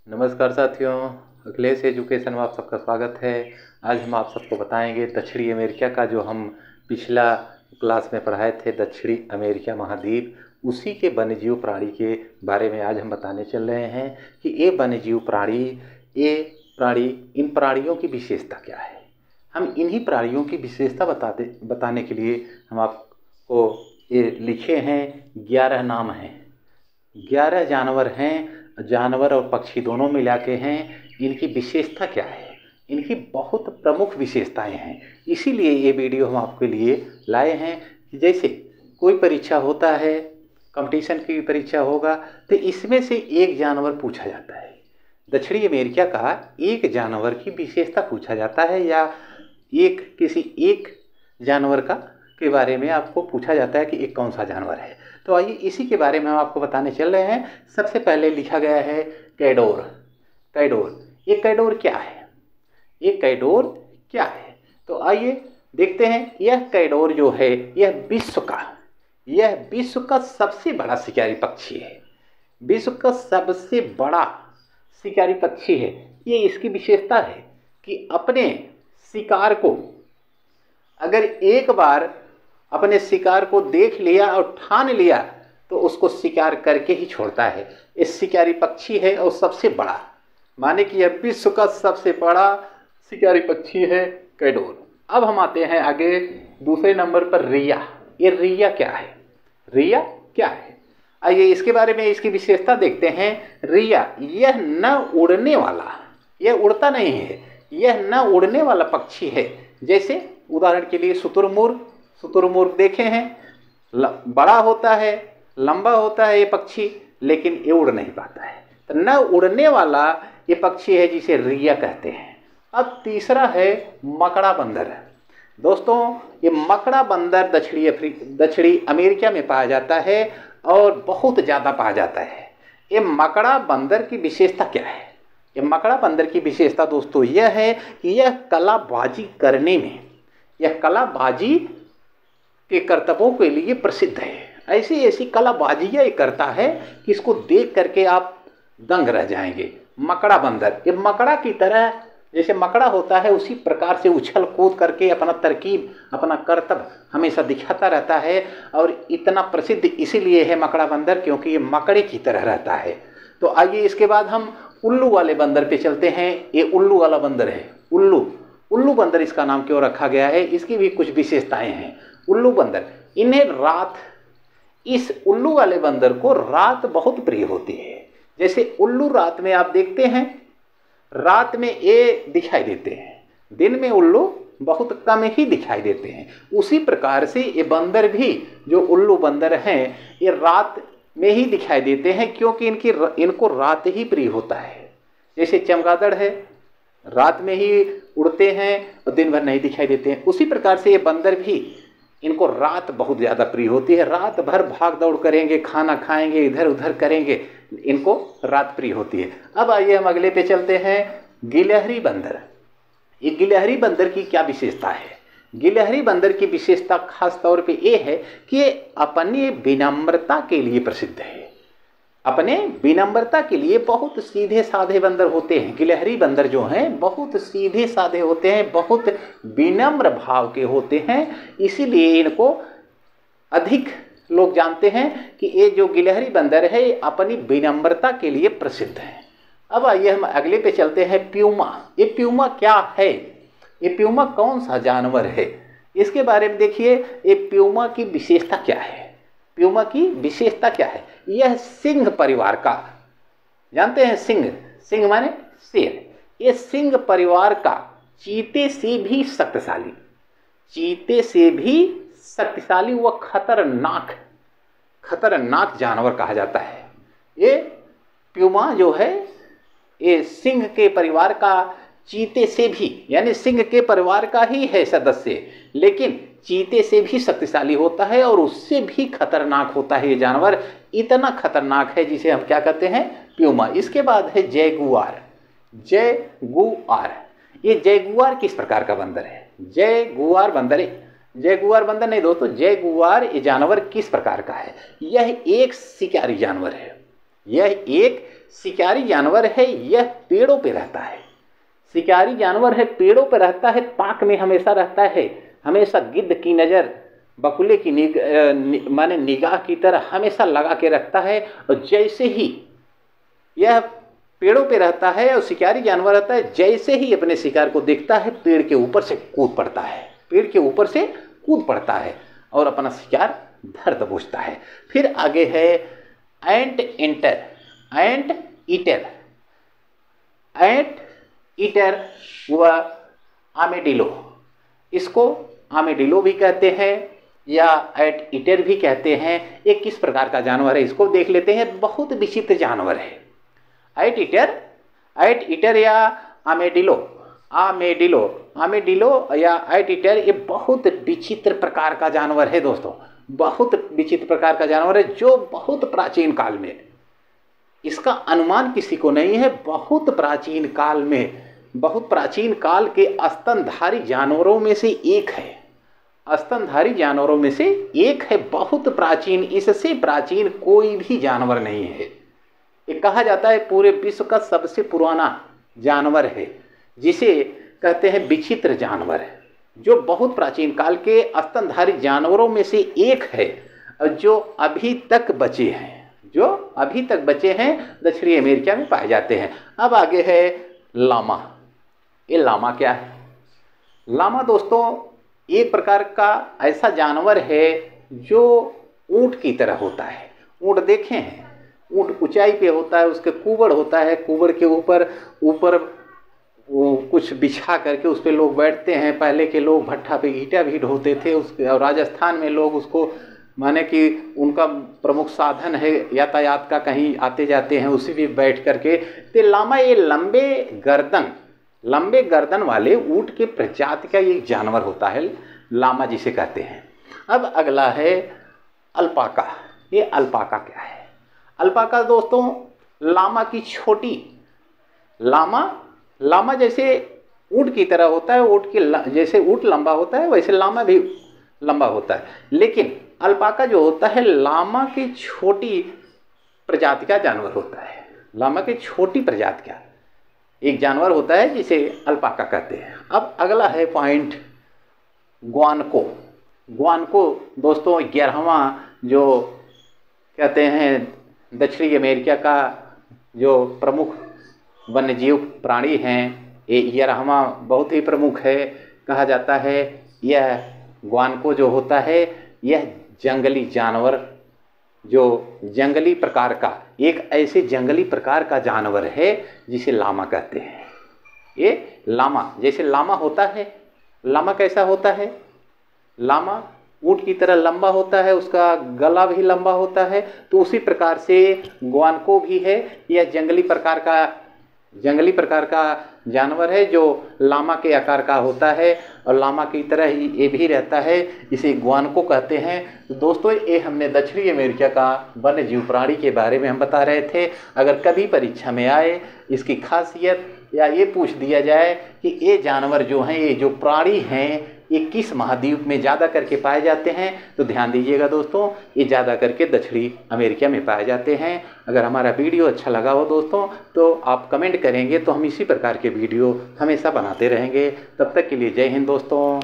नमस्कार साथियों, अखिलेश एजुकेशन में आप सबका स्वागत है। आज हम आप सबको बताएंगे दक्षिणी अमेरिका का जो हम पिछला क्लास में पढ़ाए थे, दक्षिणी अमेरिका महाद्वीप, उसी के वन्यजीव प्राणी के बारे में आज हम बताने चल रहे हैं कि ये वन्यजीव प्राणी, इन प्राणियों की विशेषता क्या है। हम इन्हीं प्राणियों की विशेषता बताने के लिए हम आपको ये लिखे हैं। 11 नाम हैं, 11 जानवर हैं, जानवर और पक्षी दोनों मिला के हैं। इनकी विशेषता क्या है, इनकी बहुत प्रमुख विशेषताएं हैं। इसीलिए ये वीडियो हम आपके लिए लाए हैं कि जैसे कोई परीक्षा होता है, कंपटीशन की परीक्षा होगा, तो इसमें से एक जानवर पूछा जाता है। दक्षिणी अमेरिका का एक जानवर की विशेषता पूछा जाता है, या किसी एक जानवर के बारे में आपको पूछा जाता है कि एक कौन सा जानवर है। तो आइए इसी के बारे में हम आपको बताने चल रहे हैं। सबसे पहले लिखा गया है कैडोर। ये कैडोर क्या है, तो आइए देखते हैं। यह कैडोर जो है, यह विश्व का सबसे बड़ा शिकारी पक्षी है। विश्व का सबसे बड़ा शिकारी पक्षी है। ये इसकी विशेषता है कि अपने शिकार को, अगर एक बार अपने शिकार को देख लिया और ठान लिया, तो उसको शिकार करके ही छोड़ता है। इस शिकारी पक्षी है और सबसे बड़ा, माने कि यह विश्व का सबसे बड़ा शिकारी पक्षी है कैडोर। अब हम आते हैं आगे दूसरे नंबर पर रिया। ये रिया क्या है, आइए इसके बारे में, इसकी विशेषता देखते हैं। रिया, यह न उड़ने वाला, यह उड़ता नहीं है, यह न उड़ने वाला पक्षी है। जैसे उदाहरण के लिए शुतुरमुर्ग देखे हैं, बड़ा होता है, लंबा होता है ये पक्षी, लेकिन ये उड़ नहीं पाता है। तो न उड़ने वाला ये पक्षी है जिसे रिया कहते हैं। अब तीसरा है मकड़ा बंदर। दोस्तों, ये मकड़ा बंदर दक्षिणी अमेरिका में पाया जाता है और बहुत ज़्यादा पाया जाता है। ये मकड़ा बंदर की विशेषता क्या है? ये मकड़ा बंदर की विशेषता दोस्तों यह है कि यह कलाबाजी करने में, यह कलाबाजी के करतबों के लिए प्रसिद्ध है। ऐसी कलाबाजियाँ करता है कि इसको देख करके आप दंग रह जाएंगे। मकड़ा बंदर, ये मकड़ा की तरह, जैसे मकड़ा होता है उसी प्रकार से उछल कूद करके अपना तरकीब, अपना करतब हमेशा दिखाता रहता है। और इतना प्रसिद्ध इसीलिए है मकड़ा बंदर, क्योंकि ये मकड़े की तरह रहता है। तो आइए इसके बाद हम उल्लू वाले बंदर पे चलते हैं। ये उल्लू वाला बंदर है, उल्लू बंदर इसका नाम क्यों रखा गया है, इसकी भी कुछ विशेषताएं हैं। उल्लू बंदर, इस उल्लू वाले बंदर को रात बहुत प्रिय होती है। जैसे उल्लू रात में आप देखते हैं, रात में ये दिखाई देते हैं, दिन में उल्लू बहुत कम ही दिखाई देते हैं। उसी प्रकार से ये बंदर भी, जो उल्लू बंदर हैं, ये रात में ही दिखाई देते हैं, क्योंकि इनको रात ही प्रिय होता है। जैसे चमगादड़ है, रात में ही उड़ते हैं और दिन भर नहीं दिखाई देते हैं। उसी प्रकार से ये बंदर भी, इनको रात बहुत ज़्यादा प्रिय होती है। रात भर भाग दौड़ करेंगे, खाना खाएंगे, इधर उधर करेंगे, इनको रात प्रिय होती है। अब आइए हम अगले पे चलते हैं, गिलहरी बंदर। ये गिलहरी बंदर की क्या विशेषता है? गिलहरी बंदर की विशेषता खास तौर पे ये है कि ये अपनी विनम्रता के लिए प्रसिद्ध है। अपने विनम्रता के लिए बहुत सीधे साधे बंदर होते हैं। गिलहरी बंदर जो हैं बहुत सीधे साधे होते हैं, बहुत विनम्र भाव के होते हैं। इसीलिए इनको अधिक लोग जानते हैं कि ये जो गिलहरी बंदर है अपनी विनम्रता के लिए प्रसिद्ध है। अब आइए हम अगले पे चलते हैं, प्यूमा। ये प्यूमा क्या है, ये प्यूमा कौन सा जानवर है, इसके बारे में देखिए। ये प्यूमा की विशेषता क्या है? प्यूमा की विशेषता क्या है? यह सिंह परिवार का, जानते हैं सिंह माने शेर। ये सिंह परिवार का चीते से भी शक्तिशाली व खतरनाक जानवर कहा जाता है। ये प्यूमा जो है, ये सिंह के परिवार का, चीते से भी, यानी सिंह के परिवार का ही है सदस्य, लेकिन चीते से भी शक्तिशाली होता है और उससे भी खतरनाक होता है। ये जानवर इतना खतरनाक है जिसे हम क्या कहते हैं, प्यूमा। इसके बाद है जैगुआर। ये जैगुआर किस प्रकार का बंदर है? जैगुआर बंदर नहीं दोस्तों, जैगुआर ये जानवर किस प्रकार का है? यह एक शिकारी जानवर है। यह एक शिकारी जानवर है यह पेड़ों पे रहता है। शिकारी जानवर है, पेड़ों पे रहता है, ताक में हमेशा रहता है, हमेशा गिद्ध की नज़र, बकुले की माने निगाह की तरह हमेशा लगा के रखता है। और जैसे ही यह पेड़ों पे रहता है और शिकारी जानवर रहता है, जैसे ही अपने शिकार को देखता है पेड़ के ऊपर से कूद पड़ता है, पेड़ के ऊपर से कूद पड़ता है और अपना शिकार धर दबोचता है। फिर आगे है ant eater. Ant eater, ant eater व आर्मेडिलो, इसको आर्मेडिलो भी कहते हैं या एंट ईटर भी कहते हैं। ये किस प्रकार का जानवर है इसको देख लेते हैं। बहुत विचित्र जानवर है एंट ईटर या आर्मेडिलो। आर्मेडिलो या एंट ईटर ये बहुत विचित्र प्रकार का जानवर है दोस्तों, बहुत विचित्र प्रकार का जानवर है जो बहुत प्राचीन काल में, इसका अनुमान किसी को नहीं है, बहुत प्राचीन काल में, बहुत प्राचीन काल के स्तनधारी जानवरों में से एक है। स्तनधारी जानवरों में से एक है, बहुत प्राचीन, इससे प्राचीन कोई भी जानवर नहीं है। ये कहा जाता है पूरे विश्व का सबसे पुराना जानवर है, जिसे कहते हैं विचित्र जानवर है, जो बहुत प्राचीन काल के स्तनधारी जानवरों में से एक है जो अभी तक बचे हैं, जो अभी तक बचे हैं, दक्षिणी अमेरिका में पाए जाते हैं। अब आगे है लामा। ये लामा क्या है? लामा दोस्तों एक प्रकार का ऐसा जानवर है जो ऊंट की तरह होता है। ऊंट देखे हैं, ऊंट ऊंचाई पे होता है, उसके कुबड़ होता है, कुबड़ के ऊपर वो कुछ बिछा करके उस पर लोग बैठते हैं। पहले के लोग भट्ठा पे ईंटा भी ढोते थे, उसके और राजस्थान में लोग उसको माने कि उनका प्रमुख साधन है यातायात का, कहीं आते जाते हैं उसी भी बैठ करके। तो लामा ये लंबे गर्दन वाले ऊंट के प्रजाति का एक जानवर होता है, लामा जिसे कहते हैं। अब अगला है अल्पाका। ये अल्पाका क्या है? अल्पाका दोस्तों लामा की छोटी, लामा जैसे ऊंट की तरह होता है, ऊंट के जैसे ऊंट लंबा होता है वैसे लामा भी लंबा होता है, लेकिन अल्पाका जो होता है लामा की छोटी प्रजाति का जानवर होता है। लामा की छोटी प्रजाति का एक जानवर होता है जिसे अल्पाका कहते हैं। अब अगला है पॉइंट ग्वानको। ग्वानको दोस्तों 11वां जो कहते हैं दक्षिणी अमेरिका का जो प्रमुख वन्यजीव प्राणी हैं, ये 11वां बहुत ही प्रमुख है। कहा जाता है यह ग्वानको जो होता है यह जंगली जानवर, जो जंगली प्रकार का, एक ऐसे जंगली प्रकार का जानवर है जिसे लामा कहते हैं। ये लामा जैसे लामा होता है, लामा कैसा होता है? लामा ऊंट की तरह लंबा होता है, उसका गला भी लंबा होता है, तो उसी प्रकार से ग्वानको भी है। यह जंगली प्रकार का जानवर है जो लामा के आकार का होता है और लामा की तरह ही ये भी रहता है, इसे ग्वानको कहते हैं। तो दोस्तों ये हमने दक्षिणी अमेरिका का वन्य जीव प्राणी के बारे में हम बता रहे थे। अगर कभी परीक्षा में आए इसकी खासियत या ये पूछ दिया जाए कि ये जानवर जो हैं, ये जो प्राणी हैं, ये किस महाद्वीप में ज़्यादा करके पाए जाते हैं, तो ध्यान दीजिएगा दोस्तों ये ज़्यादा करके दक्षिणी अमेरिका में पाए जाते हैं। अगर हमारा वीडियो अच्छा लगा हो दोस्तों तो आप कमेंट करेंगे तो हम इसी प्रकार के वीडियो हमेशा बनाते रहेंगे। तब तक के लिए जय हिंद दोस्तों।